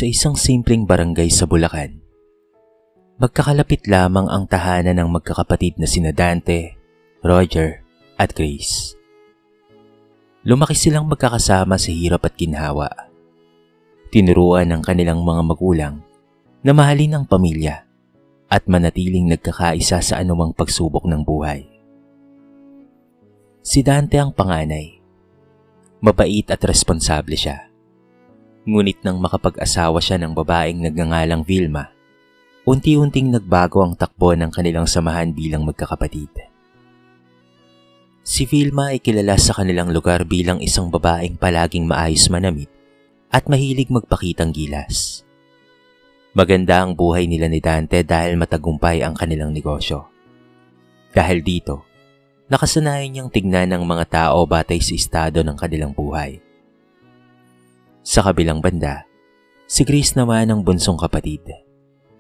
Sa isang simpleng barangay sa Bulacan, magkakalapit lamang ang tahanan ng magkakapatid na sina Dante, Roger at Grace. Lumaki silang magkakasama sa hirap at ginhawa. Tinuruan ng kanilang mga magulang na mahalin ang pamilya at manatiling nagkakaisa sa anumang pagsubok ng buhay. Si Dante ang panganay. Mabait at responsable siya. Ngunit nang makapag-asawa siya ng babaeng nagngangalang Vilma, unti-unting nagbago ang takbo ng kanilang samahan bilang magkakapatid. Si Vilma ay kilala sa kanilang lugar bilang isang babaeng palaging maayos manamit at mahilig magpakitang gilas. Maganda ang buhay nila ni Dante dahil matagumpay ang kanilang negosyo. Dahil dito, nakasanayan niyang tignan ng mga tao batay sa estado ng kanilang buhay. Sa kabilang banda, si Grace naman ang bunsong kapatid,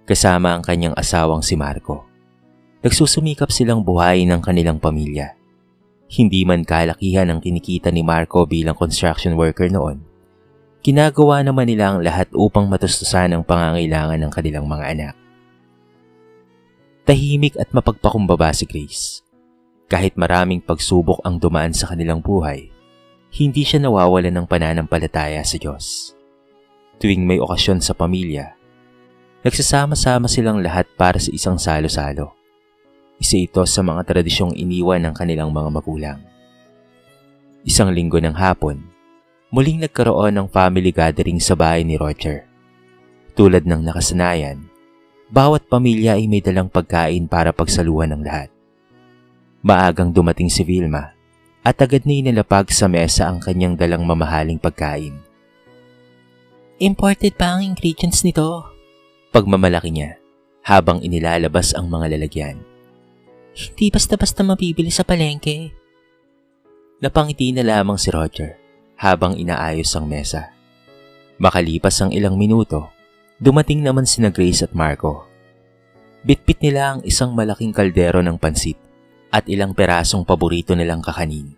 kasama ang kanyang asawang si Marco. Nagsusumikap silang buhayin ng kanilang pamilya. Hindi man kalakihan ang kinikita ni Marco bilang construction worker noon, ginagawa naman nila ang lahat upang matustusan ang pangangailangan ng kanilang mga anak. Tahimik at mapagpakumbaba si Grace. Kahit maraming pagsubok ang dumaan sa kanilang buhay, hindi siya nawawalan ng pananampalataya sa Diyos. Tuwing may okasyon sa pamilya, nagsasama-sama silang lahat para sa isang salo-salo. Isa ito sa mga tradisyong iniwan ng kanilang mga magulang. Isang linggo ng hapon, muling nagkaroon ng family gathering sa bahay ni Roger. Tulad ng nakasanayan, bawat pamilya ay may dalang pagkain para pagsaluhan ng lahat. Maagang dumating si Vilma at agad na inilapag sa mesa ang kanyang dalang mamahaling pagkain. Imported pa ang ingredients nito. Pagmamalaki niya habang inilalabas ang mga lalagyan. Hindi basta-basta mabibili sa palengke. Napangiti na lamang si Roger habang inaayos ang mesa. Makalipas ang ilang minuto, dumating naman sina Grace at Marco. Bitbit nila ang isang malaking kaldero ng pansit at ilang perasong paborito nilang kakanin.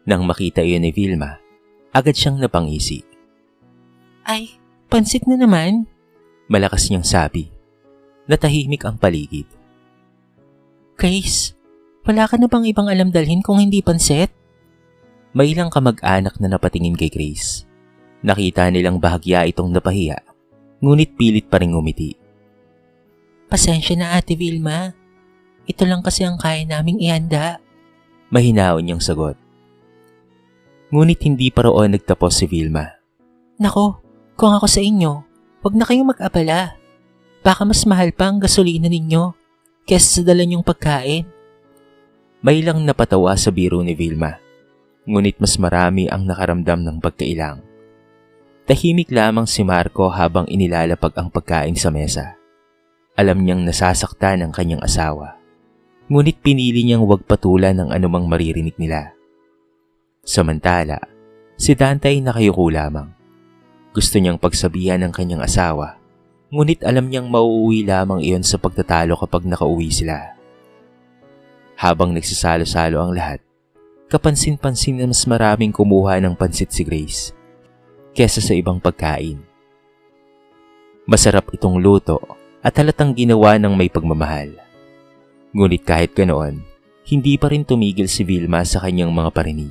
Nang makita iyon ni Vilma, agad siyang napangisi. Ay, pansit na naman? Malakas niyang sabi. Natahimik ang paligid. Grace, wala ka na bang ibang alam dalhin kung hindi pansit? May ilang kamag-anak na napatingin kay Grace. Nakita nilang bahagya itong napahiya, ngunit pilit pa ring ngumiti. Pasensya na Ate Vilma. Ito lang kasi ang kaya naming ihanda. Mahinaon niyang sagot. Ngunit hindi pa roon nagtapos si Vilma. Nako, kung ako sa inyo, wag na kayong mag-abala. Baka mas mahal pa ang gasolina ninyo kesa sa dala niyong pagkain. May ilang napatawa sa biro ni Vilma, ngunit mas marami ang nakaramdam ng pagkailang. Tahimik lamang si Marco habang inilalapag ang pagkain sa mesa. Alam niyang nasasaktan ang kanyang asawa, ngunit pinili niyang huwag patulan ng anumang maririnig nila. Samantala, si Dante ay nakayuko lamang. Gusto niyang pagsabihan ng kanyang asawa, ngunit alam niyang mauuwi lamang iyon sa pagtatalo kapag nakauwi sila. Habang nagsasalo-salo ang lahat, kapansin-pansin na mas maraming kumuha ng pansit si Grace kesa sa ibang pagkain. Masarap itong luto at halatang ginawa ng may pagmamahal. Ngunit kahit ganoon, hindi pa rin tumigil si Vilma sa kanyang mga parinig.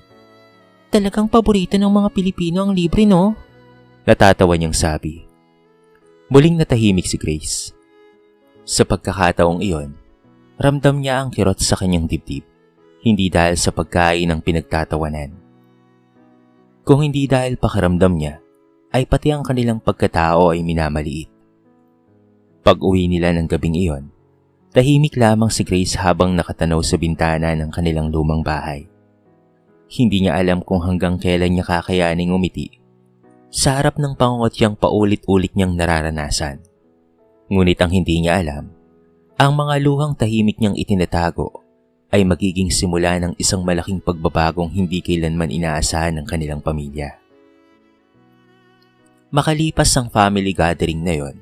Talagang paborito ng mga Pilipino ang libre, no? Natatawa niyang sabi. Muling natahimik si Grace. Sa pagkakataong iyon, ramdam niya ang kirot sa kanyang dibdib, hindi dahil sa pagkain ang pinagtatawanan. Kung hindi dahil pakiramdam niya, ay pati ang kanilang pagkatao ay minamaliit. Pag-uwi nila ng gabing iyon, tahimik lamang si Grace habang nakatanaw sa bintana ng kanilang lumang bahay. Hindi niya alam kung hanggang kailan niya kakayaning umiti sa harap ng pangungotyang paulit-ulit niyang nararanasan. Ngunit ang hindi niya alam, ang mga luhang tahimik niyang itinatago ay magiging simula ng isang malaking pagbabagong hindi kailanman inaasahan ng kanilang pamilya. Makalipas ang family gathering na yon,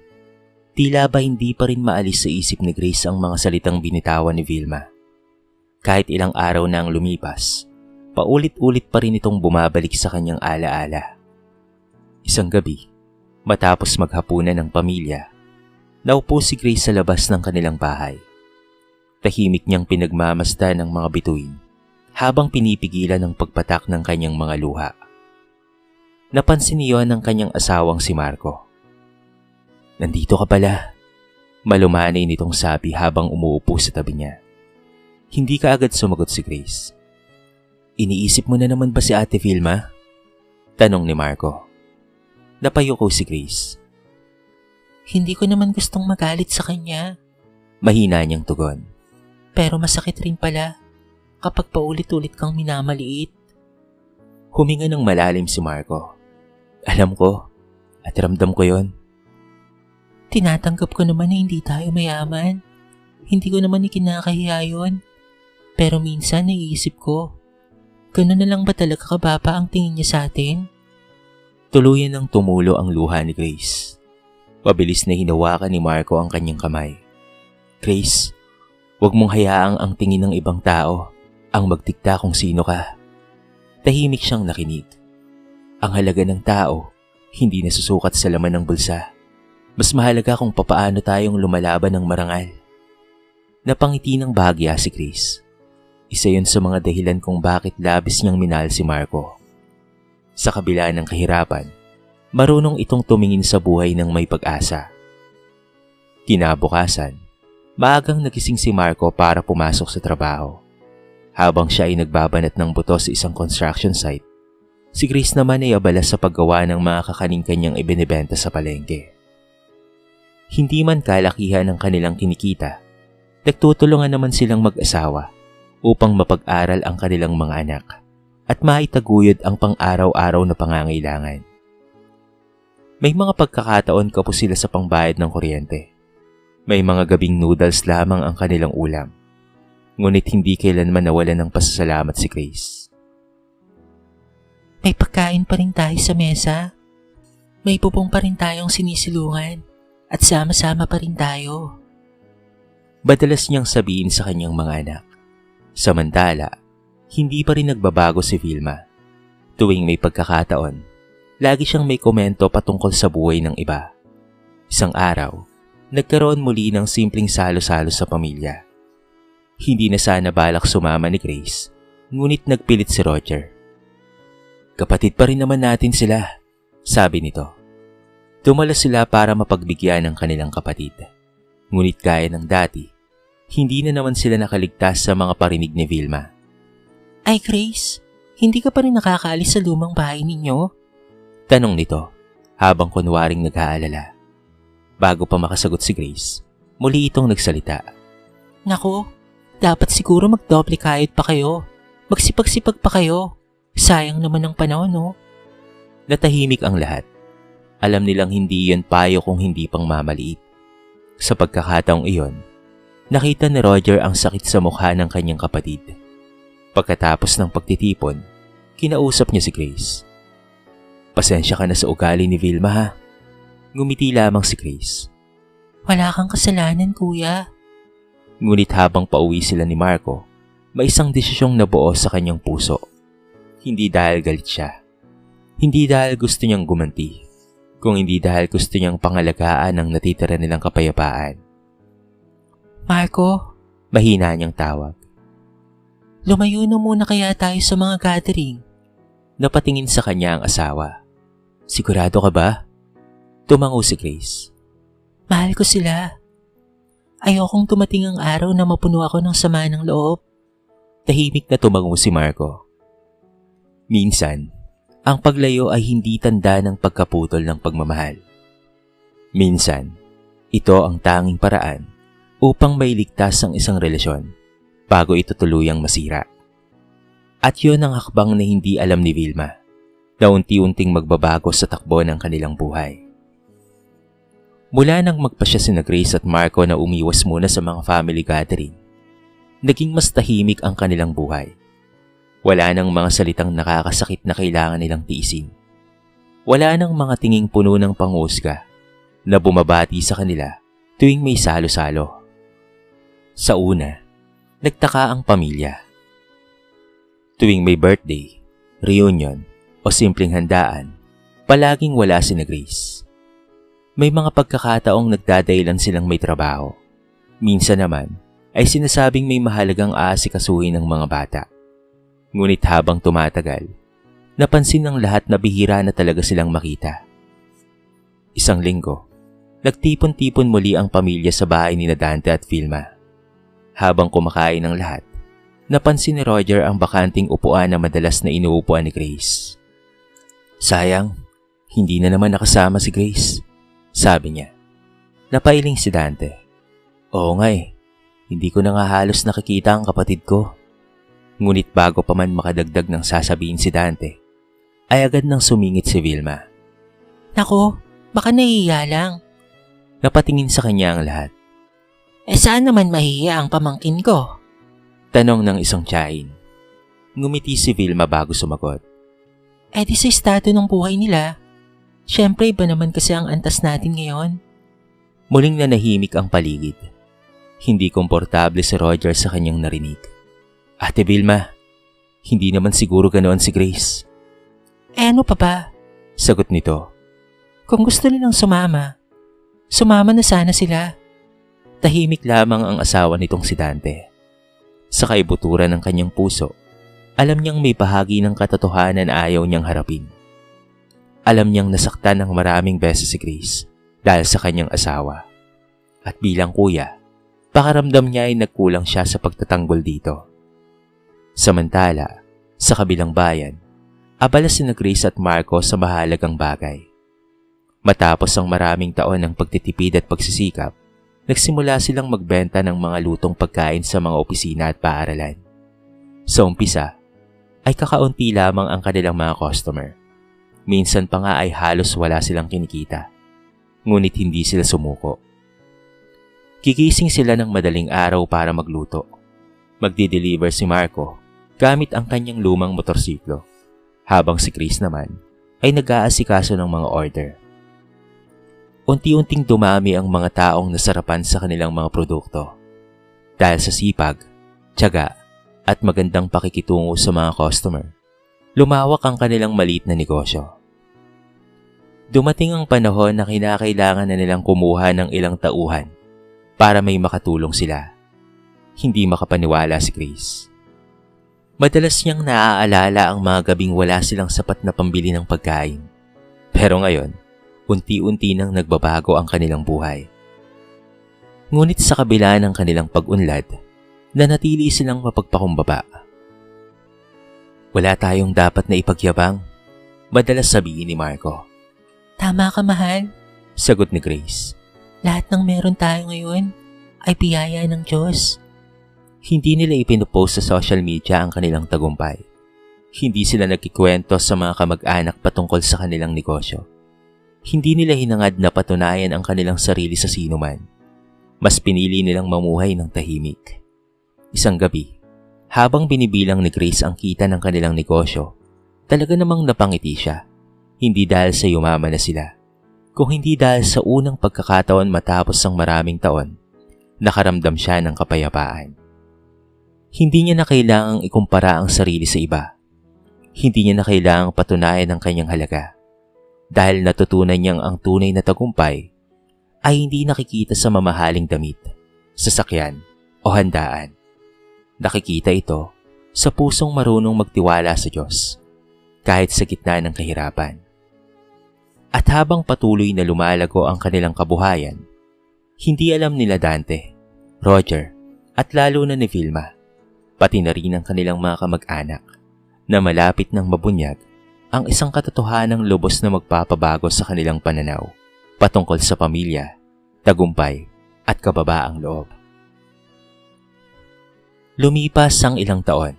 tila ba hindi pa rin maalis sa isip ni Grace ang mga salitang binitawan ni Vilma. Kahit ilang araw na ang lumipas, paulit-ulit pa rin itong bumabalik sa kanyang alaala. Isang gabi, Matapos maghapunan ng pamilya, naupo si Grace sa labas ng kanilang bahay. Tahimik niyang pinagmamasdan ng mga bituin habang pinipigilan ang pagpatak ng kanyang mga luha. Napansin niyo ng kanyang asawang si Marco. "Nandito ka pala," malumanay nitong sabi habang umuupo sa tabi niya. Hindi kaagad sumagot si Grace. "Iniisip mo na naman ba si Ate Vilma?" tanong ni Marco. Napayuko si Grace. Hindi ko naman gustong magalit sa kanya. Mahina niyang tugon. Pero masakit rin pala kapag paulit-ulit kang minamaliit. Huminga ng malalim si Marco. "Alam ko at ramdam ko yon." Tinatanggap ko naman na hindi tayo mayaman. Hindi ko naman ikinakahiya yun. Pero minsan naiisip ko, gano'n na lang ba talaga kababa ang tingin niya sa atin? Tuluyan ng tumulo ang luha ni Grace. Pabilis na hinawakan ni Marco ang kanyang kamay. "Grace, huwag mong hayaang ang tingin ng ibang tao ang magdikta kung sino ka." Tahimik siyang nakinig. Ang halaga ng tao, hindi nasusukat sa laman ng bulsa. Mas mahalaga kung papaano tayong lumalaban ng marangal. Napangiti ng bahagya si Grace. Isa yun sa mga dahilan kung bakit labis niyang minahal si Marco. Sa kabila ng kahirapan, marunong itong tumingin sa buhay ng may pag-asa. Kinabukasan, maagang nagising si Marco para pumasok sa trabaho. Habang siya ay nagbabanat ng buto sa isang construction site, si Grace naman ay abala sa paggawa ng mga kakaning kanyang ibinibenta sa palengke. Hindi man kalakihan ang kanilang kinikita, nagtutulungan naman silang mag-asawa upang mapag-aral ang kanilang mga anak at maitaguyod ang pang-araw-araw na pangangailangan. May mga pagkakataon kapo sila sa pangbayad ng kuryente. May mga gabing noodles lamang ang kanilang ulam. Ngunit hindi kailanman nawalan ng pasasalamat si Grace. May pagkain pa rin tayo sa mesa. May pupong pa rin tayong sinisilungan. At sama-sama pa rin tayo. Madalas niyang sabihin sa kanyang mga anak. Samantala, hindi pa rin nagbabago si Vilma. Tuwing may pagkakataon, lagi siyang may komento patungkol sa buhay ng iba. Isang araw, nagkaroon muli ng simpleng salo-salo sa pamilya. Hindi na sana balak sumama ni Grace, ngunit nagpilit si Roger. "Kapatid pa rin naman natin sila," sabi nito. Dumala sila para mapagbigyan ng kanilang kapatid. Ngunit gaya ng dati, hindi na naman sila nakaligtas sa mga parinig ni Vilma. "Ay Grace, hindi ka pa rin nakakaalis sa lumang bahay ninyo?" Tanong nito habang kunwaring nag-aalala. Bago pa makasagot si Grace, muli itong nagsalita. "Naku, dapat siguro magdoble kayod pa kayo. Magsipag-sipag pa kayo. Sayang naman ang panahon, no?" Natahimik ang lahat. Alam nilang hindi yon payo kung hindi pang mamaliit. Sa pagkakataong iyon, nakita ni Roger ang sakit sa mukha ng kanyang kapatid. Pagkatapos ng pagtitipon, kinausap niya si Grace. "Pasensya ka na sa ugali ni Vilma, ha?" Ngumiti lamang si Grace. "Wala kang kasalanan, kuya." Ngunit habang pauwi sila ni Marco, may isang desisyong nabuo sa kanyang puso. Hindi dahil galit siya. Hindi dahil gusto niyang gumanti. Kung hindi dahil gusto niyang pangalagaan ang natitira nilang kapayapaan. "Marco," mahina niyang tawag. "Lumayo na muna kaya tayo sa mga gathering?" Napatingin sa kanya ang asawa. "Sigurado ka ba?" Tumango si Grace. "Mahal ko sila. Ayokong tumating ang araw na mapuno ako ng sama ng loob." Tahimik na tumango si Marco. Minsan, ang paglayo ay hindi tanda ng pagkaputol ng pagmamahal. Minsan, ito ang tanging paraan upang mailigtas ang isang relasyon bago ito tuluyang masira. At yun ang hakbang na hindi alam ni Vilma na unti-unting magbabago sa takbo ng kanilang buhay. Mula nang magpasya sina Grace at Marco na umiwas muna sa mga family gathering, naging mas tahimik ang kanilang buhay. Wala nang mga salitang nakakasakit na kailangan nilang tiisin. Wala nang mga tinging puno ng pangusga na bumabati sa kanila tuwing may salo-salo. Sa una, nagtaka ang pamilya. Tuwing may birthday, reunion o simpleng handaan, palaging wala si Grace. May mga pagkakataong nagdadahilan silang may trabaho. Minsan naman ay sinasabing may mahalagang aasikasuhin ng mga bata. Ngunit habang tumatagal, napansin ng lahat na bihira na talaga silang makita. Isang linggo, nagtipon-tipon muli ang pamilya sa bahay ni Dante at Vilma. Habang kumakain ng lahat, napansin ni Roger ang bakanting upuan na madalas na inuupuan ni Grace. Sayang, hindi na naman nakasama si Grace, sabi niya. Napailing si Dante. Oo nga hindi ko na nga halos nakikita ang kapatid ko. Ngunit bago pa man makadagdag ng sasabihin si Dante, ay agad nang sumingit si Vilma. Nako, baka nahihiya lang. Napatingin sa kanya ang lahat. Saan naman mahihiya ang pamangkin ko? Tanong ng isang tiyahin. Ngumiti si Vilma bago sumagot. Di sa estado ng buhay nila. Siyempre iba naman kasi ang antas natin ngayon. Muling nanahimik ang paligid. Hindi komportable si Roger sa kanyang narinig. Ate Vilma, hindi naman siguro ganoon si Grace. Ano pa ba? Sagot nito. Kung gusto nilang sumama na sana sila. Tahimik lamang ang asawa nitong si Dante. Sa kaibuturan ng kanyang puso, alam niyang may bahagi ng katotohanan na ayaw niyang harapin. Alam niyang nasaktan ng maraming beses si Grace dahil sa kanyang asawa. At bilang kuya, pakaramdam niya ay nagkulang siya sa pagtatanggol dito. Samantala, sa kabilang bayan, abala sina Grace at Marco sa mahalagang bagay. Matapos ang maraming taon ng pagtitipid at pagsisikap, nagsimula silang magbenta ng mga lutong pagkain sa mga opisina at paaralan. Sa umpisa, ay kakaunti lamang ang kanilang mga customer. Minsan pa nga ay halos wala silang kinikita. Ngunit hindi sila sumuko. Gigising sila ng madaling araw para magluto. Magdi-deliver si Marco gamit ang kanyang lumang motorsiklo, habang si Chris naman ay nag-aasikaso ng mga order. Unti-unting dumami ang mga taong nasarapan sa kanilang mga produkto. Dahil sa sipag, tiyaga at magandang pakikitungo sa mga customer, lumawak ang kanilang maliit na negosyo. Dumating ang panahon na kinakailangan na nilang kumuha ng ilang tauhan para may makatulong sila. Hindi makapaniwala si Grace. Madalas niyang naaalala ang mga gabing wala silang sapat na pambili ng pagkain. Pero ngayon, unti-unti nang nagbabago ang kanilang buhay. Ngunit sa kabila ng kanilang pag-unlad, nanatili silang mapagpakumbaba. Wala tayong dapat na ipagyabang, madalas sabihin ni Marco. Tama ka, mahal. Sagot ni Grace. Lahat ng meron tayo ngayon ay biyaya ng Diyos. Hindi nila ipinopost sa social media ang kanilang tagumpay. Hindi sila nagkikwento sa mga kamag-anak patungkol sa kanilang negosyo. Hindi nila hinangad na patunayan ang kanilang sarili sa sinuman. Mas pinili nilang mamuhay ng tahimik. Isang gabi, habang binibilang ni Grace ang kita ng kanilang negosyo, talaga namang napangiti siya. Hindi dahil sa yumaman na sila, kung hindi dahil sa unang pagkakataon matapos ang maraming taon, nakaramdam siya ng kapayapaan. Hindi niya na kailangang ikumpara ang sarili sa iba. Hindi niya na kailangang patunayan ang kanyang halaga. Dahil natutunan niyang ang tunay na tagumpay ay hindi nakikita sa mamahaling damit, sasakyan o handaan. Nakikita ito sa pusong marunong magtiwala sa Diyos, kahit sa gitna ng kahirapan. At habang patuloy na lumalago ang kanilang kabuhayan, hindi alam nila Dante, Roger, at lalo na ni Vilma, pati na rin ang kanilang mga kamag-anak, na malapit ng mabunyag ang isang katotohanang lubos na magpapabago sa kanilang pananaw patungkol sa pamilya, tagumpay, at kababaang loob. Lumipas ang ilang taon.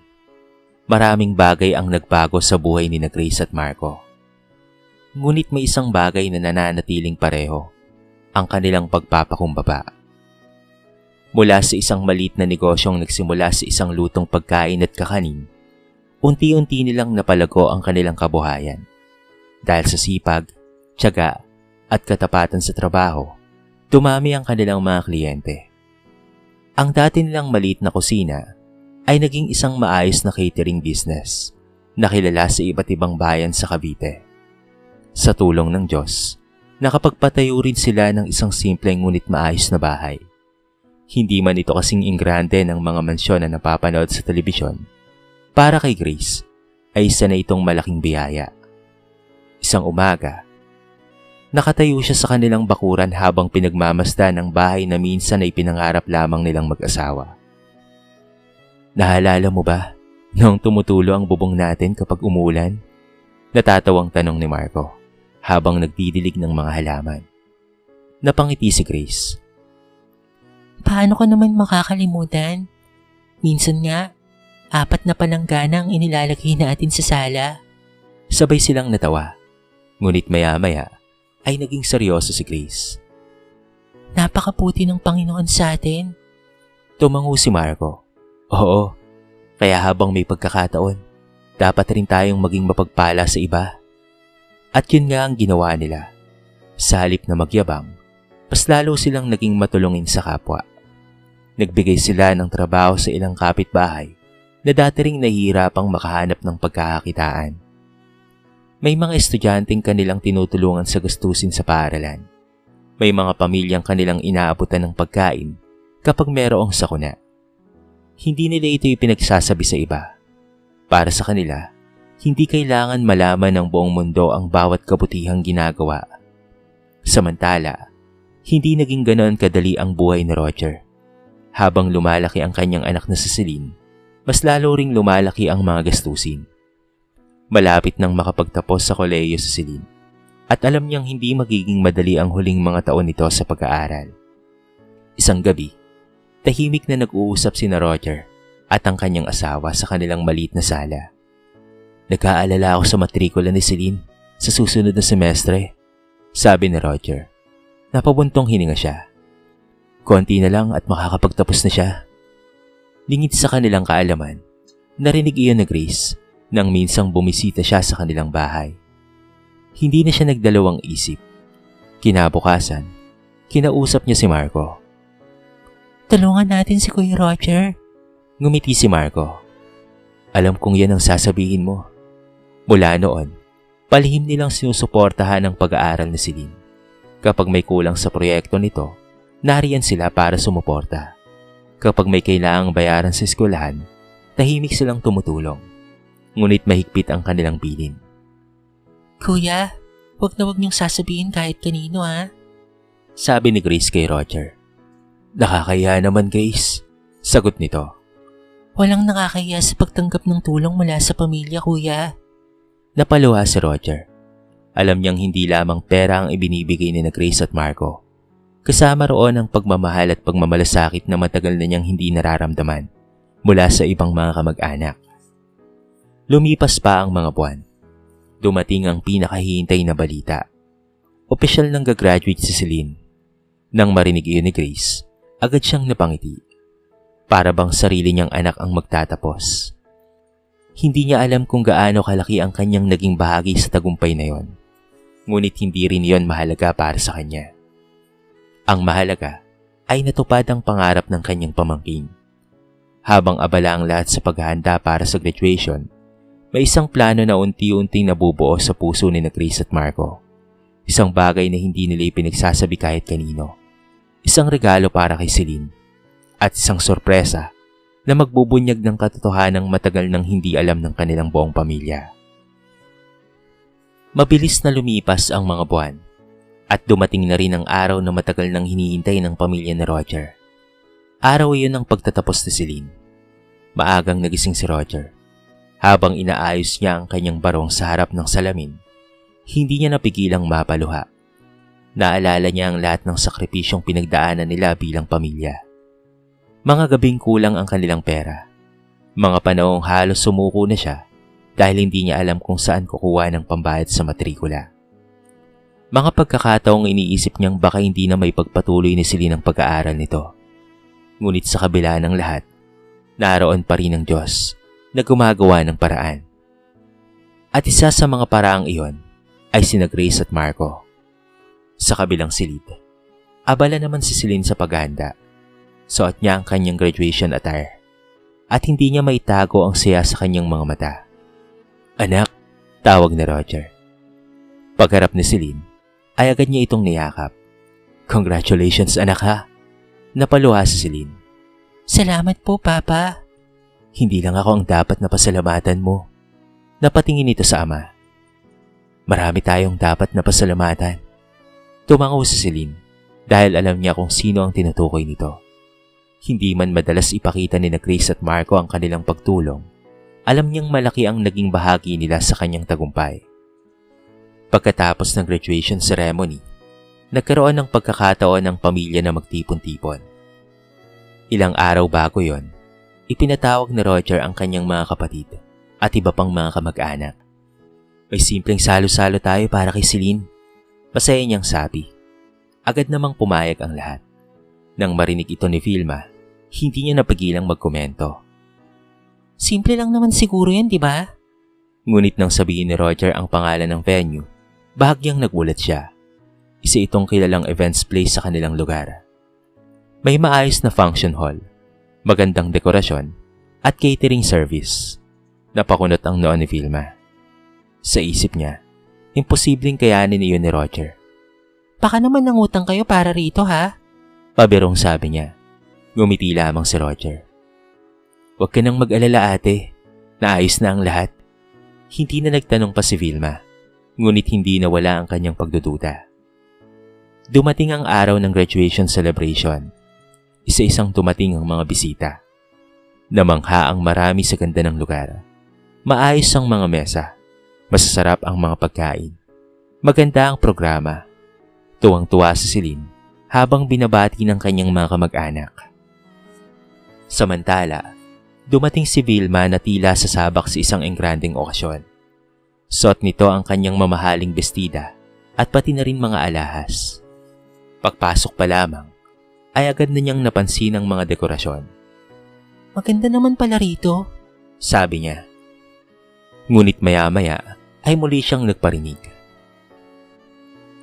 Maraming bagay ang nagbago sa buhay ni Grace at Marco. Ngunit may isang bagay na nananatiling pareho, ang kanilang pagpapakumbaba. Mula sa isang maliit na negosyong nagsimula sa isang lutong pagkain at kakanin, unti-unti nilang napalago ang kanilang kabuhayan. Dahil sa sipag, tiyaga, at katapatan sa trabaho, dumami ang kanilang mga kliyente. Ang dati nilang maliit na kusina ay naging isang maayos na catering business na kilala sa iba't ibang bayan sa Cavite. Sa tulong ng Diyos, Nakapagpatayo rin sila ng isang simpleng ngunit maayos na bahay. Hindi man ito kasing ingrande ng mga mansyon na napapanood sa telebisyon. Para kay Grace, ay isa na itong malaking biyaya. Isang umaga, nakatayo siya sa kanilang bakuran habang pinagmamasdan ng bahay na minsan ay pinangarap lamang nilang mag-asawa. Naalala mo ba noong tumutulo ang bubong natin kapag umulan? Natatawang tanong ni Marco habang nagdidilig ng mga halaman. Napangiti si Grace. Paano ko naman makakalimutan? Minsan nga, 4 na palanggana ang inilalagay natin sa sala. Sabay silang natawa. Ngunit maya-maya ay naging seryoso si Grace. Napakaputi ng Panginoon sa atin. Tumango si Marco. Oo, kaya habang may pagkakataon, dapat rin tayong maging mapagpala sa iba. At yun nga ang ginawa nila. Sa halip na magyabang, mas lalo silang naging matulungin sa kapwa. Nagbigay sila ng trabaho sa ilang kapitbahay na dati ring nahihirapang makahanap ng pagkakakitaan. May mga estudyanteng kanilang tinutulungan sa gastusin sa paaralan. May mga pamilyang kanilang inaabutan ng pagkain kapag merong sakuna. Hindi nila ito ipinagsasabi sa iba. Para sa kanila, hindi kailangan malaman ng buong mundo ang bawat kabutihang ginagawa. Samantala, hindi naging ganoon kadali ang buhay ni Roger. Habang lumalaki ang kanyang anak na si Celine, mas lalo ring lumalaki ang mga gastusin. Malapit nang makapagtapos sa kolehiyo si Celine at alam niyang hindi magiging madali ang huling mga taon nito sa pag-aaral. Isang gabi, tahimik na nag-uusap sina Roger at ang kanyang asawa sa kanilang maliit na sala. Nag-aalala ako sa matrikula ni Celine sa susunod na semestre, sabi ni Roger. Napabuntong hininga siya. Konti na lang at makakapagtapos na siya. Lingid sa kanilang kaalaman, narinig iyon ni Grace nang minsang bumisita siya sa kanilang bahay. Hindi na siya nagdalawang isip. Kinabukasan, kinausap niya si Marco. Tulungan natin si Kuya Roger. Ngumiti si Marco. Alam kong yan ang sasabihin mo. Mula noon, palihim nilang sinusuportahan ang pag-aaral ni Celine. Kapag may kulang sa proyekto nito, nariyan sila para sumuporta. Kapag may kailangang bayaran sa eskwelahan, tahimik silang tumutulong. Ngunit mahigpit ang kanilang bilin. Kuya, wag na wag niyong sasabihin kahit kanino ha. Sabi ni Grace kay Roger. Nakakaya naman Grace, sagot nito. Walang nakakahiya sa pagtanggap ng tulong mula sa pamilya, kuya. Napaluha si Roger. Alam niyang hindi lamang pera ang ibinibigay ni Grace at Marco. Kasama roon ang pagmamahal at pagmamalasakit na matagal na niyang hindi nararamdaman mula sa ibang mga kamag-anak. Lumipas pa ang mga buwan. Dumating ang pinakahihintay na balita. Opisyal nang gagraduate si Celine. Nang marinig iyon ni Grace, agad siyang napangiti. Para bang sarili niyang anak ang magtatapos. Hindi niya alam kung gaano kalaki ang kanyang naging bahagi sa tagumpay na yon. Ngunit hindi rin yon mahalaga para sa kanya. Ang mahalaga ay natupad ang pangarap ng kanyang pamangkin. Habang abala ang lahat sa paghahanda para sa graduation, may isang plano na unti-unting nabubuo sa puso ni Grace at Marco. Isang bagay na hindi nila ipinagsasabi kahit kanino. Isang regalo para kay Celine. At isang sorpresa na magbubunyag ng katotohanang matagal nang hindi alam ng kanilang buong pamilya. Mabilis na lumipas ang mga buwan. At dumating na rin ang araw na matagal nang hinihintay ng pamilya ni Roger. Araw iyon ng pagtatapos ni Celine. Maagang nagising si Roger. Habang inaayos niya ang kanyang barong sa harap ng salamin, hindi niya napigilang mapaluha. Naalala niya ang lahat ng sakripisyong pinagdaanan nila bilang pamilya. Mga gabing kulang ang kanilang pera. Mga panahong halos sumuko na siya dahil hindi niya alam kung saan kukuha ng pambayad sa matrikula. Mga pagkakataong iniisip niyang baka hindi na may pagpatuloy ni Celine ang pag-aaral nito. Ngunit sa kabila ng lahat, naroon pa rin ang Diyos na gumagawa ng paraan. At isa sa mga paraang iyon ay sina Grace at Marco. Sa kabilang silid, abala naman si Celine sa paghahanda. Suot niya ang kanyang graduation attire at hindi niya maitago ang saya sa kanyang mga mata. Anak, tawag ni Roger. Pagharap ni Celine, ay agad niya itong niyakap. Congratulations anak ha. Napaluha si Celine. Salamat po, Papa. Hindi lang ako ang dapat na pasalamatan mo. Napatingin ito sa ama. Marami tayong dapat na pasalamatan. Tumango si Celine dahil alam niya kung sino ang tinutukoy nito. Hindi man madalas ipakita ni Grace at Marco ang kanilang pagtulong, alam niyang malaki ang naging bahagi nila sa kanyang tagumpay. Pagkatapos ng graduation ceremony, nagkaroon ng pagkakataon ng pamilya na magtipon-tipon. Ilang araw bago yon, ipinatawag ni Roger ang kanyang mga kapatid at iba pang mga kamag-anak. May simpleng salo-salo tayo para kay Celine. Masaya niyang sabi. Agad namang pumayag ang lahat. Nang marinig ito ni Vilma, hindi niya napigilang magkomento. Simple lang naman siguro yan, di ba? Ngunit nang sabihin ni Roger ang pangalan ng venue, bahagyang nagulat siya. Isa itong kilalang events place sa kanilang lugar. May maayos na function hall, magandang dekorasyon, at catering service. Napakunot ang noo ni Vilma. Sa isip niya, imposibleng kayanin iyon ni Roger. Baka naman nangutang kayo para rito, ha? Pabirong sabi niya. Ngumiti lamang si Roger. Huwag ka nang mag-alala ate, naayos na ang lahat. Hindi na nagtanong pa si Vilma, ngunit hindi nawala ang kanyang pagdududa. Dumating ang araw ng graduation celebration. Isa-isang dumating ang mga bisita. Namangha ang marami sa ganda ng lugar. Maayos ang mga mesa. Masasarap ang mga pagkain. Maganda ang programa. Tuwang-tuwa si Celine habang binabati ng kanyang mga kamag-anak. Samantala, dumating si Vilma na tila sasabak sa isang engrandeng okasyon. Suot nito ang kanyang mamahaling bestida at pati na rin mga alahas. Pagpasok pa lamang, ay agad na niyang napansin ang mga dekorasyon. Maganda naman pala rito, sabi niya. Ngunit maya-maya ay muli siyang nagparinig.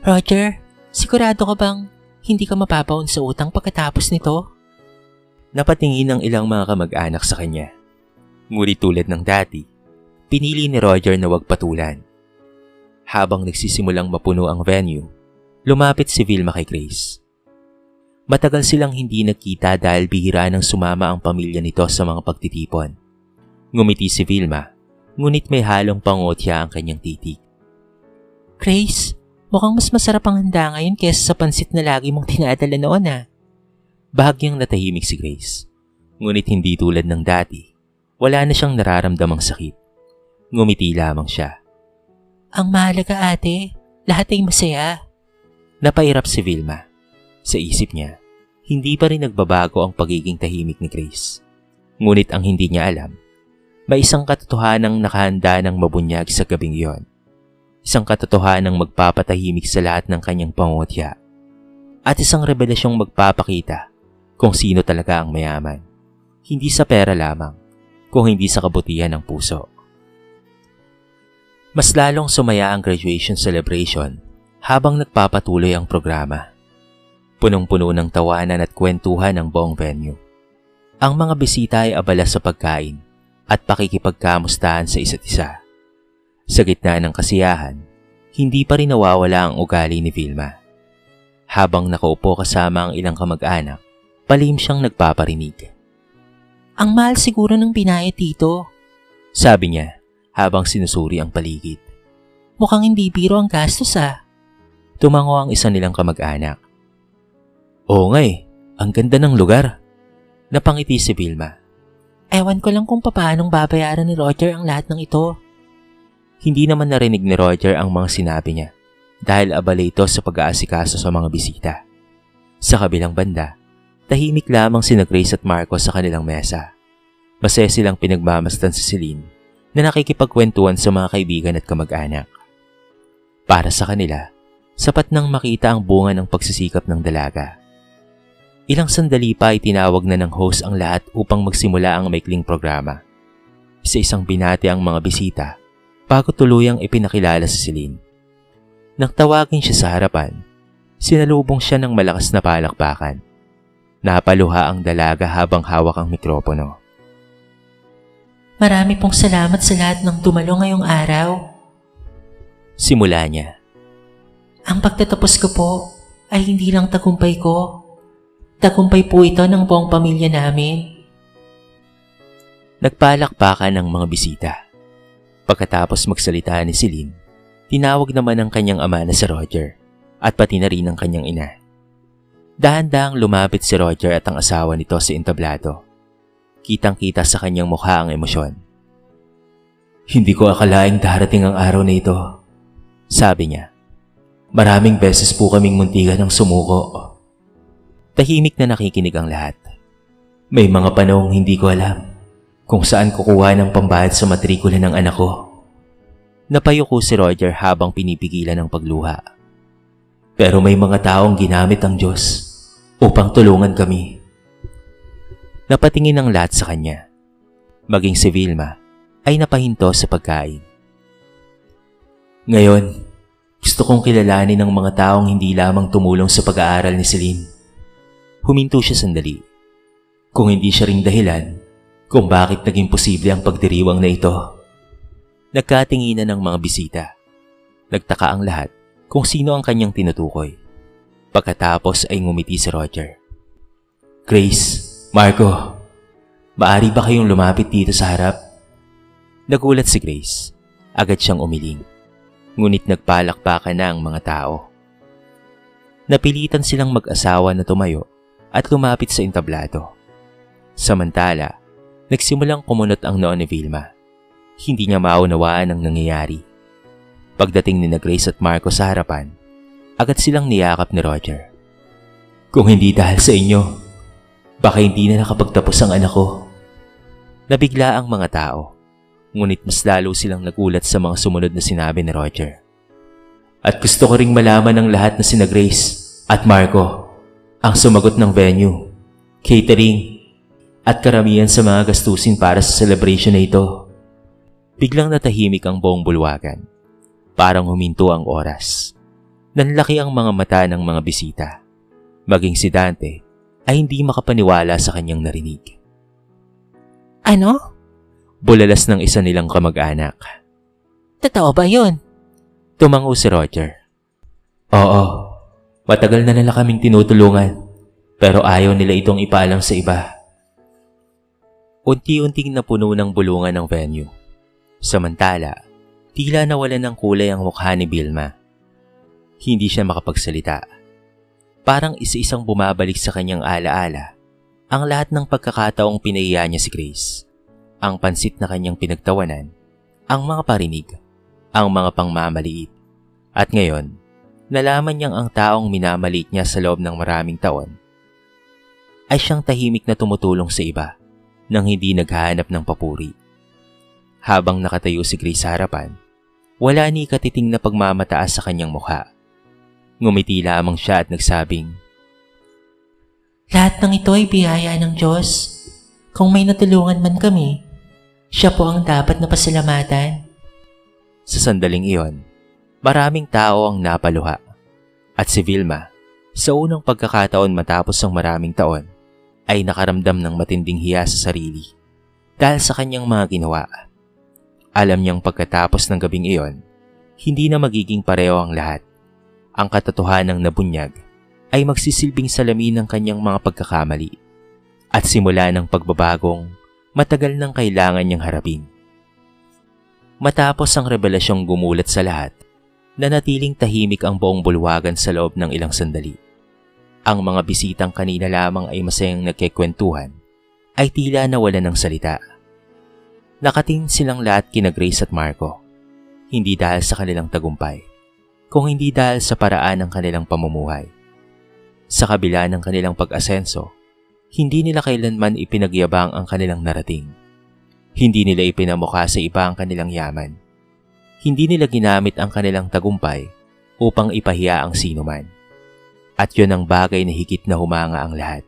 Roger, sigurado ka bang hindi ka mapapaon sa utang pagkatapos nito? Napatingin ang ilang mga kamag-anak sa kanya. Ngunit tulad ng dati, pinili ni Roger na wag patulan. Habang nagsisimulang mapuno ang venue, lumapit si Vilma kay Grace. Matagal silang hindi nagkita dahil bihira nang sumama ang pamilya nito sa mga pagtitipon. Ngumiti si Vilma, ngunit may halong pangotya ang kanyang titig. Grace, mukhang mas masarap ang handa ngayon kaysa sa pansit na lagi mong tinadala noon, ha? Bahagyang natahimik si Grace. Ngunit hindi tulad ng dati. Wala na siyang nararamdamang sakit. Ngumiti lamang siya. Ang mahalaga ate, lahat ay masaya. Napairap si Vilma. Sa isip niya, hindi pa rin nagbabago ang pagiging tahimik ni Grace. Ngunit ang hindi niya alam, may isang katotohanang nakahanda ng mabunyag sa gabing iyon. Isang katotohanang magpapatahimik sa lahat ng kanyang pangotya. At isang revelasyong magpapakita kung sino talaga ang mayaman. Hindi sa pera lamang, kung hindi sa kabutihan ng puso. Mas lalong sumaya ang graduation celebration habang nagpapatuloy ang programa. Punong-puno ng tawanan at kwentuhan ang buong venue. Ang mga bisita ay abala sa pagkain at pakikipagkamustahan sa isa't isa. Sa gitna ng kasiyahan, hindi pa rin nawawala ang ugali ni Vilma. Habang nakaupo kasama ang ilang kamag-anak, palihim siyang nagpaparinig. Ang mahal siguro ng binayad dito, sabi niya habang sinusuri ang paligid. Mukhang hindi biro ang gastos, ha? Tumango ang isa nilang kamag-anak. Oo nga ang ganda ng lugar. Napangiti si Vilma. Ewan ko lang kung paanong babayaran ni Roger ang lahat ng ito. Hindi naman narinig ni Roger ang mga sinabi niya dahil abala ito sa pag-aasikaso sa mga bisita. Sa kabilang banda, tahimik lamang sina Grace at Marco sa kanilang mesa. Masaya silang pinagmamasdan si Celine na nakikipagkwentuhan sa mga kaibigan at kamag-anak. Para sa kanila, sapat nang makita ang bunga ng pagsisikap ng dalaga. Ilang sandali pa ay tinawag na ng host ang lahat upang magsimula ang maikling programa. Isa-isang binati ang mga bisita bago tuluyang ipinakilala si Celine. Nang tawagin siya sa harapan, sinalubong siya ng malakas na palakpakan. Napaluha ang dalaga habang hawak ang mikropono. Marami pong salamat sa lahat ng dumalo ngayong araw. Simula niya. Ang pagtatapos ko po ay hindi lang tagumpay ko. Tagumpay po ito ng buong pamilya namin. Nagpalakpakan ng mga bisita. Pagkatapos magsalita ni Celine, tinawag naman ang kanyang ama na si Roger at pati na rin ang kanyang ina. Dahan-dahang lumapit si Roger at ang asawa nito si entablado. Kitang-kita sa kanyang mukha ang emosyon. Hindi ko akalaing darating ang araw na ito, sabi niya. Maraming beses po kaming muntikan ng sumuko. Tahimik na nakikinig ang lahat. May mga panahong hindi ko alam kung saan kukuha ng pambayad sa matrikula ng anak ko. Napayuko si Roger habang pinipigilan ang pagluha. Pero may mga taong ginamit ang Diyos upang tulungan kami. Napatingin ang lahat sa kanya. Maging si Vilma ay napahinto sa pagkain. Ngayon, gusto kong kilalanin ng mga taong hindi lamang tumulong sa pag-aaral ni Celine. Huminto siya sandali. Kung hindi siya ring dahilan kung bakit naging posible ang pagdiriwang na ito. Nagkatinginan ng mga bisita. Nagtaka ang lahat kung sino ang kanyang tinutukoy. Pagkatapos ay ngumiti si Roger. Grace, Marco, maaari ba kayong lumapit dito sa harap? Nagulat si Grace. Agad siyang umiling. Ngunit nagpalakpakan na ang mga tao. Napilitan silang mag-asawa na tumayo at lumapit sa entablado. Samantala, nagsimulang kumunot ang noo ni Vilma. Hindi niya maunawaan ang nangyayari. Pagdating ni Grace at Marco sa harapan, agad silang niyakap ni Roger. Kung hindi dahil sa inyo, baka hindi na nakapagtapos ang anak ko. Nabigla ang mga tao, ngunit mas lalo silang nagulat sa mga sumunod na sinabi ni Roger. At gusto ko ring malaman ng lahat na sina Grace at Marco ang sumagot ng venue, catering, at karamihan sa mga gastusin para sa celebration na ito. Biglang natahimik ang buong bulwagan. Parang huminto ang oras. Nanlaki ang mga mata ng mga bisita. Maging si Dante ay hindi makapaniwala sa kanyang narinig. Ano? Bulalas ng isa nilang kamag-anak. Totoo ba yun? Tumango si Roger. Oo, matagal na nila kaming tinutulungan, pero ayaw nila itong ipaalam sa iba. Unti-unting napuno ng bulungan ng venue. Samantala, tila nawalan ng kulay ang mukha ni Vilma. Hindi siya makapagsalita. Parang isa-isang bumabalik sa kanyang alaala ang lahat ng pagkakataong pinahiya niya si Grace. Ang pansit na kanyang pinagtawanan, ang mga parinig, ang mga pangmamaliit. At ngayon, nalaman niyang ang taong minamaliit niya sa loob ng maraming taon ay siyang tahimik na tumutulong sa iba nang hindi naghahanap ng papuri. Habang nakatayo si Grace sa harapan, wala ni katiting na pagmamataas sa kanyang mukha. Ngumiti lamang siya at nagsabing, Lahat ng ito ay biyaya ng Diyos. Kung may natulungan man kami, siya po ang dapat na pasalamatan. Sa sandaling iyon, maraming tao ang napaluha. At si Vilma, sa unang pagkakataon matapos ang maraming taon, ay nakaramdam ng matinding hiya sa sarili dahil sa kanyang mga ginawa. Alam niyang pagkatapos ng gabing iyon, hindi na magiging pareho ang lahat. Ang katotohanang nabunyag ay magsisilbing salamin ng kanyang mga pagkakamali at simula ng pagbabagong matagal nang kailangan niyang harapin. Matapos ang revelasyong gumulat sa lahat, nanatiling tahimik ang buong bulwagan sa loob ng ilang sandali. Ang mga bisitang kanina lamang ay masayang nagkikwentuhan ay tila nawalan ng salita. Nakatingin silang lahat kina Grace at Marco, hindi dahil sa kanilang tagumpay, kung hindi dahil sa paraan ng kanilang pamumuhay. Sa kabila ng kanilang pag-asenso, hindi nila kailanman ipinagyabang ang kanilang narating. Hindi nila ipinamukha sa iba ang kanilang yaman. Hindi nila ginamit ang kanilang tagumpay upang ipahiya ang sinuman. At yun ang bagay na higit na humanga ang lahat.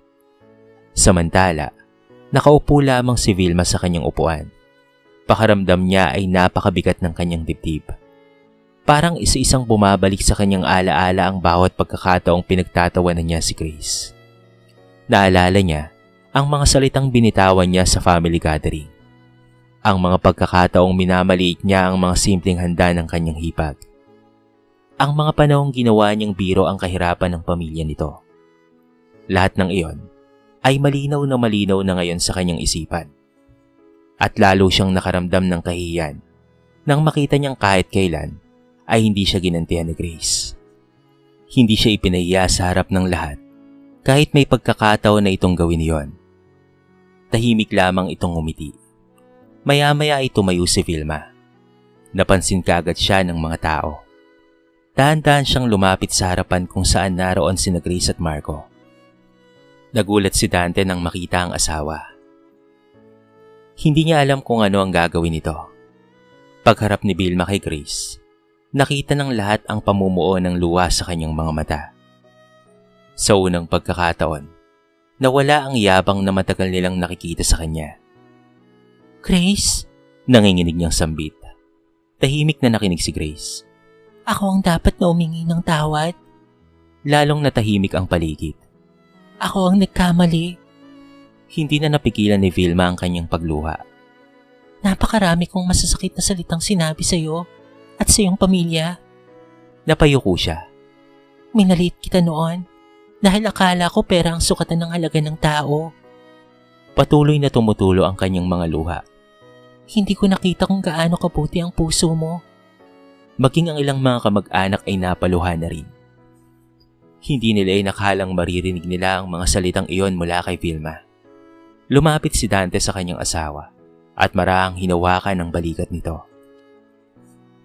Samantala, nakaupo lamang si Vilma sa kanyang upuan. Pakaramdam niya ay napakabigat ng kanyang dibdib. Parang isa-isang bumabalik sa kanyang alaala ang bawat pagkakataong pinagtatawanan niya si Grace. Naalala niya ang mga salitang binitawan niya sa family gathering. Ang mga pagkakataong minamaliit niya ang mga simpleng handa ng kanyang hipag. Ang mga panahong ginawa niyang biro ang kahirapan ng pamilya nito. Lahat ng iyon ay malinaw na ngayon sa kanyang isipan. At lalo siyang nakaramdam ng kahihiyan nang makita niyang kahit kailan ay hindi siya ginantihan ni Grace. Hindi siya ipinahiya sa harap ng lahat kahit may pagkakataon na itong gawin iyon. Tahimik lamang itong umiti. Maya-maya ay tumayo si Vilma. Napansin kaagad siya ng mga tao. Dahan-dahan siyang lumapit sa harapan kung saan naroon sina Grace at Marco. Nagulat si Dante nang makita ang asawa. Hindi niya alam kung ano ang gagawin nito. Pagharap ni Vilma kay Grace, nakita ng lahat ang pamumuo ng luha sa kanyang mga mata. Sa unang pagkakataon, nawala ang yabang na matagal nilang nakikita sa kanya. Grace? Nanginginig niyang sambit. Tahimik na nakinig si Grace. Ako ang dapat na umingi ng tawad. Lalong natahimik ang paligid. Ako ang nagkamali. Hindi na napigilan ni Vilma ang kanyang pagluha. Napakarami kong masasakit na salitang sinabi sa'yo at sa iyong pamilya. Napayuko siya. Minaliit kita noon dahil akala ko pera ang sukatan ng halaga ng tao. Patuloy na tumutulo ang kanyang mga luha. Hindi ko nakita kung gaano kabuti ang puso mo. Maging ang ilang mga kamag-anak ay napaluha na rin. Hindi nila ay nakahalang maririnig nila ang mga salitang iyon mula kay Vilma. Lumapit si Dante sa kanyang asawa at marahang hinawakan ang balikat nito.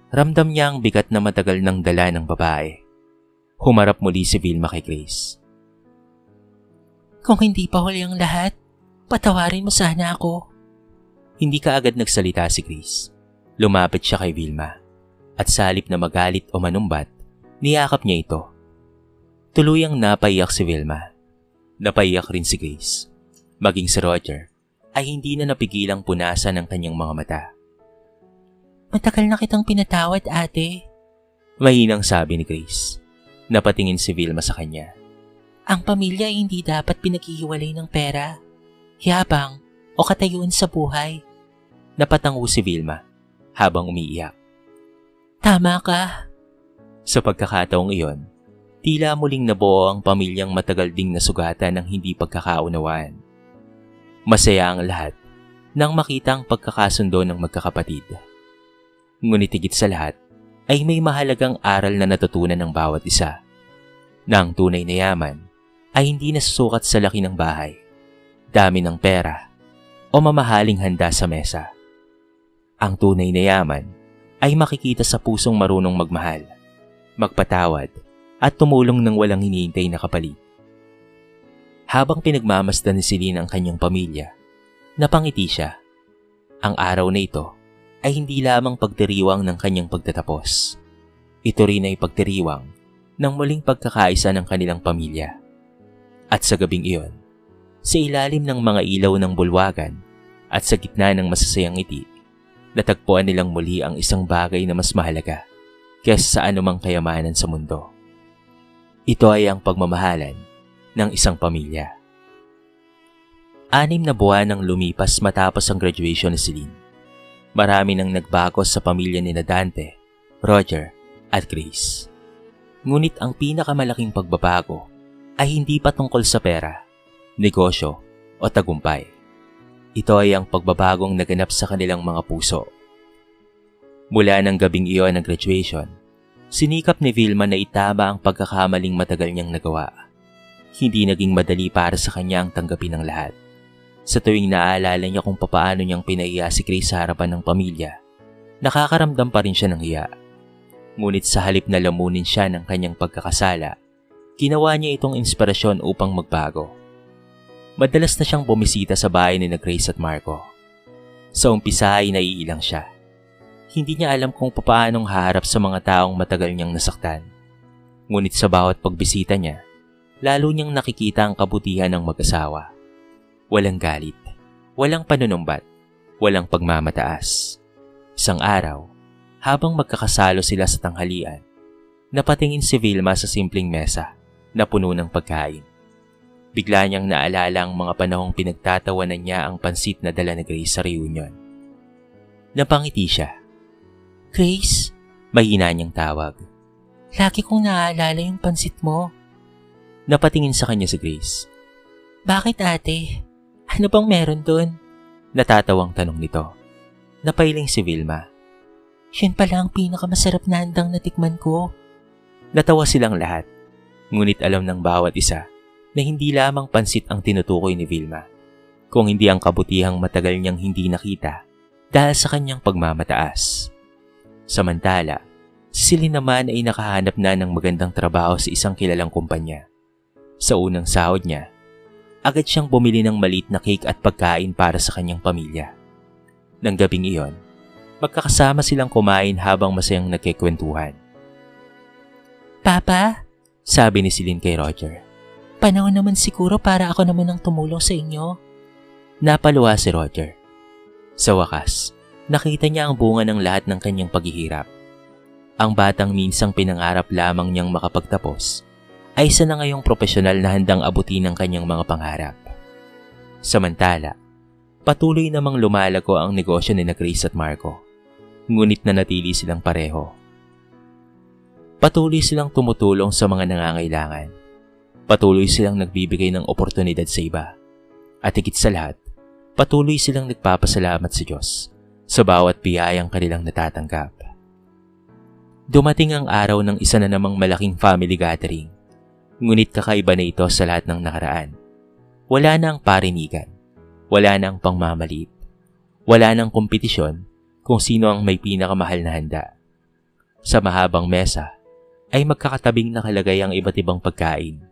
Ramdam niya ang bigat na matagal ng dala ng babae. Humarap muli si Vilma kay Grace. Kung hindi pa huli ang lahat, patawarin mo sana ako. Hindi kaagad nagsalita si Grace. Lumapit siya kay Vilma at sa halip na magalit o manumbat, niyakap niya ito. Tuluyang napaiyak si Vilma. Napaiyak rin si Grace. Maging si Roger ay hindi na napigilang punasan ng kanyang mga mata. Matagal na kitang pinatawad, ate. Mahinang sabi ni Grace. Napatingin si Vilma sa kanya. Ang pamilya ay hindi dapat pinaghihiwalay ng pera, yabang o katayuan sa buhay. Napatango si Vilma habang umiiyak. Tama ka. Sa pagkakataong iyon, tila muling nabuo ang pamilyang matagal ding nasugatan ng hindi pagkakaunawaan. Masaya ang lahat nang makita ang pagkakasundo ng magkakapatid. Ngunit higit sa lahat ay may mahalagang aral na natutunan ng bawat isa. Na ang tunay na yaman ay hindi nasusukat sa laki ng bahay, dami ng pera, o mamahaling handa sa mesa. Ang tunay na yaman ay makikita sa pusong marunong magmahal, magpatawad, at tumulong ng walang hinihintay na kapalit. Habang pinagmamasdan ni Celine ang kanyang pamilya, napangiti siya. Ang araw na ito ay hindi lamang pagdiriwang ng kanyang pagtatapos. Ito rin ay pagdiriwang ng muling pagkakaisa ng kanilang pamilya. At sa gabing iyon, sa ilalim ng mga ilaw ng bulwagan at sa gitna ng masasayang ngiti, natagpuan nilang muli ang isang bagay na mas mahalaga kaysa sa anumang kayamanan sa mundo. Ito ay ang pagmamahalan ng isang pamilya. 6 na buwan ang lumipas matapos ang graduation ni Celine. Marami nang nagbago sa pamilya ni Dante, Roger at Grace. Ngunit ang pinakamalaking pagbabago ay hindi pa tungkol sa pera, negosyo o tagumpay. Ito ay ang pagbabagong naganap sa kanilang mga puso. Mula ng gabing iyon ng graduation, sinikap ni Vilma na itama ang pagkakamaling matagal niyang nagawa. Hindi naging madali para sa kanya ang tanggapin ng lahat. Sa tuwing naaalala niya kung papaano niyang pinaiya si Grace sa harapan ng pamilya, nakakaramdam pa rin siya ng hiya. Ngunit sa halip na lamunin siya ng kanyang pagkakasala, ginawa niya itong inspirasyon upang magbago. Madalas na siyang bumisita sa bahay ni Grace at Marco. Sa umpisa ay naiilang siya. Hindi niya alam kung papaanong haharap sa mga taong matagal niyang nasaktan. Ngunit sa bawat pagbisita niya, lalo niyang nakikita ang kabutihan ng mag-asawa. Walang galit, walang panunumbat, walang pagmamataas. Isang araw, habang magkakasalo sila sa tanghalian, napatingin si Vilma sa simpleng mesa na puno ng pagkain. Bigla niyang naalala ang mga panahong pinagtatawanan niya ang pansit na dala ni Grace sa reunion. Napangiti siya. Grace? Mahina niyang tawag. Lagi kong naaalala yung pansit mo. Napatingin sa kanya si Grace. Bakit ate? Ano bang meron dun? Natatawang tanong nito. Napailing si Vilma. Yun pala ang pinakamasarap na handang natikman ko. Natawa silang lahat. Ngunit alam ng bawat isa na hindi lamang pansit ang tinutukoy ni Vilma, kung hindi ang kabutihang matagal niyang hindi nakita dahil sa kanyang pagmamataas. Samantala, si Celine naman ay nakahanap na ng magandang trabaho sa isang kilalang kumpanya. Sa unang sahod niya, agad siyang bumili ng maliit na cake at pagkain para sa kanyang pamilya. Nang gabing iyon, magkakasama silang kumain habang masayang nagkikwentuhan. Papa, Sabi ni Celine kay Roger. panahon naman siguro para ako naman ang tumulong sa inyo. Napaluha si Roger. Sa wakas, nakita niya ang bunga ng lahat ng kanyang paghihirap. Ang batang minsang pinangarap lamang niyang makapagtapos ay isa na ngayong profesional na handang abutin ang kanyang mga pangarap. Samantala, patuloy namang lumalago ang negosyo ni Grace at Marco. Ngunit nanatili silang pareho. Patuloy silang tumutulong sa mga nangangailangan. Patuloy silang nagbibigay ng oportunidad sa iba. At higit sa lahat, patuloy silang nagpapasalamat sa Diyos sa bawat biyayang kanilang natatanggap. Dumating ang araw ng isa na namang malaking family gathering. Ngunit kakaiba na ito sa lahat ng nakaraan. Wala na ang parinigan. Wala na ang pangmamalit. Wala na ang kompetisyon kung sino ang may pinakamahal na handa. Sa mahabang mesa ay magkakatabing nakalagay ang iba't ibang pagkain.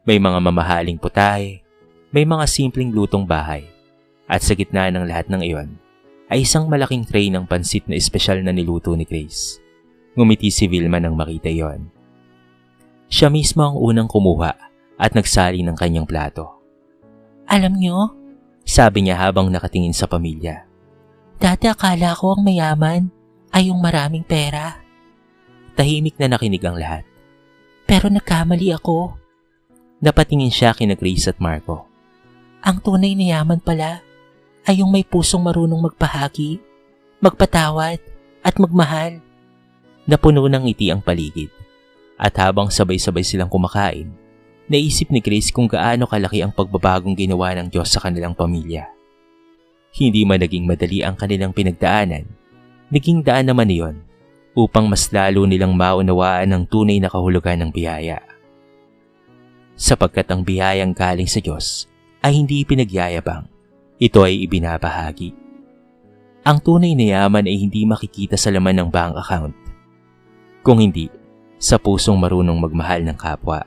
May mga mamahaling putahe, may mga simpleng lutong bahay, at sa gitna ng lahat ng iyon ay isang malaking tray ng pansit na espesyal na niluto ni Grace. Ngumiti si Vilma nang makita iyon. Siya mismo ang unang kumuha at nagsali ng kanyang plato. Alam nyo, Sabi niya habang nakatingin sa pamilya. dati akala ko ang mayaman ay yung maraming pera. Tahimik na nakinig ang lahat. Pero nagkamali ako. Napatingin siya kina Grace at Marco. Ang tunay na yaman pala ay yung may pusong marunong magpahagi, magpatawad at magmahal. Napuno ng ngiti ang paligid. At habang sabay-sabay silang kumakain, naisip ni Grace kung gaano kalaki ang pagbabagong ginawa ng Diyos sa kanilang pamilya. Hindi man naging madali ang kanilang pinagdaanan, naging daan naman iyon upang mas lalo nilang maunawaan ang tunay na kahulugan ng biyaya. Sapagkat ang biyayang galing sa Diyos ay hindi pinagyayabang, ito ay ibinabahagi. Ang tunay na yaman ay hindi makikita sa laman ng bank account, kung hindi sa pusong marunong magmahal ng kapwa.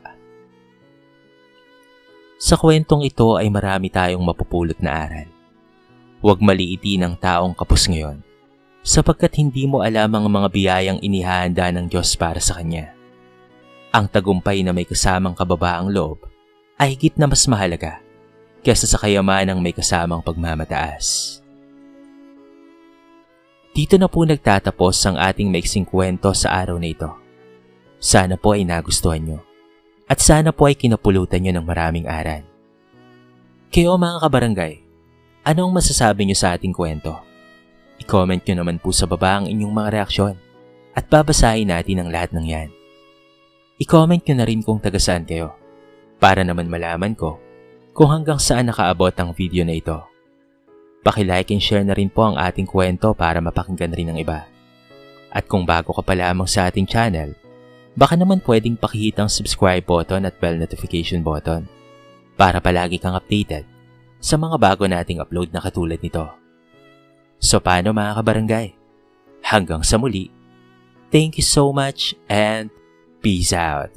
Sa kwentong ito ay marami tayong mapupulot na aral. Huwag maliitin ang taong kapos ngayon, sapagkat hindi mo alam ang mga biyayang inihahanda ng Diyos para sa Kanya. Ang tagumpay na may kasamang kababaang loob ay higit na mas mahalaga kaysa sa kayamanang may kasamang pagmamataas. Dito na po nagtatapos ang ating maiksing kwento sa araw na ito. Sana po ay nagustuhan nyo at sana po ay kinapulutan nyo ng maraming aral. Kayo mga kabarangay, ano ang masasabi nyo sa ating kwento? I-comment nyo naman po sa baba ang inyong mga reaksyon at babasahin natin ang lahat ng yan. I-comment nyo na rin kung taga saan kayo para naman malaman ko kung hanggang saan nakaabot ang video na ito. Paki-like and share na rin po ang ating kwento para mapakinggan rin ng iba. At kung bago ka pa lamang sa ating channel, baka naman pwedeng pakihit ang subscribe button at bell notification button para palagi kang updated sa mga bago nating upload na katulad nito. So paano mga kabarangay? Hanggang sa muli. Thank you so much and peace out.